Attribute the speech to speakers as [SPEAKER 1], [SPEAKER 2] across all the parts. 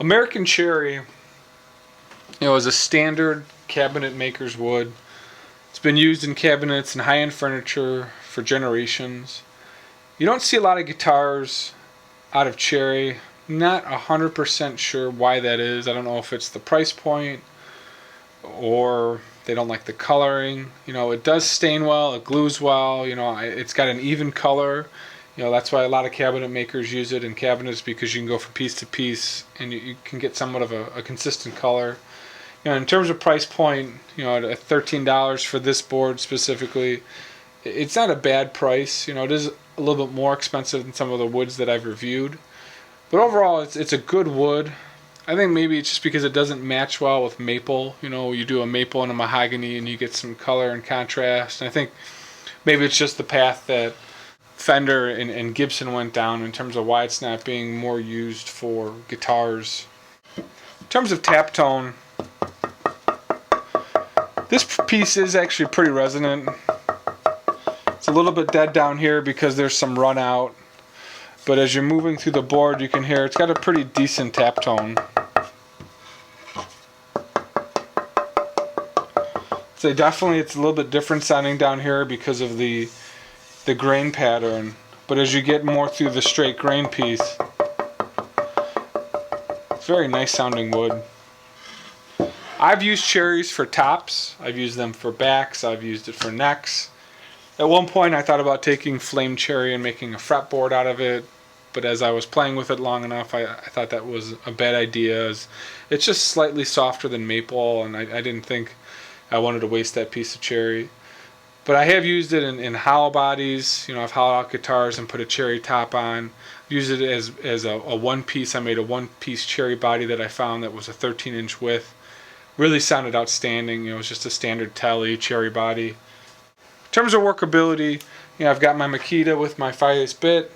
[SPEAKER 1] American cherry, is a standard cabinet maker's wood. It's been used in cabinets and high-end furniture for generations. You don't see a lot of guitars out of cherry. Not 100% sure why that is. I don't know if it's the price point or they don't like the coloring. It does stain well, it glues well, it's got an even color. That's why a lot of cabinet makers use it in cabinets, because you can go from piece to piece and you can get somewhat of a consistent color. In terms of price point, at $13 for this board specifically, it's not a bad price. It is a little bit more expensive than some of the woods that I've reviewed. But overall, it's a good wood. I think maybe it's just because it doesn't match well with maple. You do a maple and a mahogany and you get some color and contrast. And I think maybe it's just the path that Fender and Gibson went down in terms of why it's not being more used for guitars. In terms of tap tone, this piece is actually pretty resonant. It's a little bit dead down here because there's some run out. But as you're moving through the board, you can hear it's got a pretty decent tap tone. So definitely it's a little bit different sounding down here because of the grain pattern. But as you get more through the straight grain piece, it's very nice sounding wood. I've used cherries for tops. I've used them for backs. I've used it for necks. At one point I thought about taking flame cherry and making a fretboard out of it, but as I was playing with it long enough, I thought that was a bad idea. It's just slightly softer than maple, and I didn't think I wanted to waste that piece of cherry. But I have used it in hollow bodies. I've hollowed out guitars and put a cherry top on. I've used it as a one piece. I made a one piece cherry body that I found that was a 13-inch width. Really sounded outstanding. It was just a standard telly cherry body. In terms of workability, I've got my Makita with my 5/8 bit.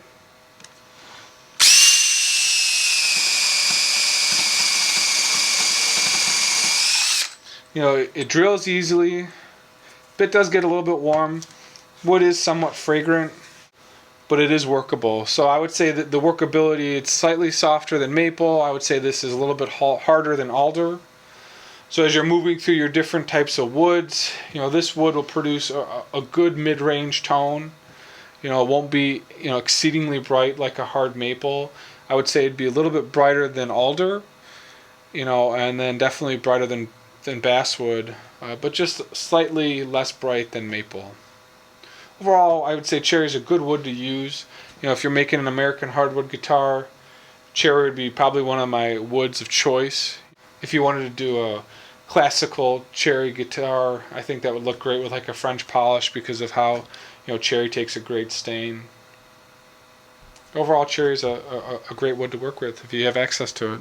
[SPEAKER 1] It drills easily. Bit does get a little bit warm. Wood is somewhat fragrant, but it is workable. So I would say that the workability, it's slightly softer than maple. I would say this is a little bit harder than alder. So as you're moving through your different types of woods, this wood will produce a good mid-range tone. It won't be, exceedingly bright like a hard maple. I would say it'd be a little bit brighter than alder, and then definitely brighter than basswood, but just slightly less bright than maple. Overall, I would say cherry is a good wood to use. If you're making an American hardwood guitar, cherry would be probably one of my woods of choice. If you wanted to do a classical cherry guitar, I think that would look great with like a French polish because of how cherry takes a great stain. Overall, cherry is a great wood to work with if you have access to it.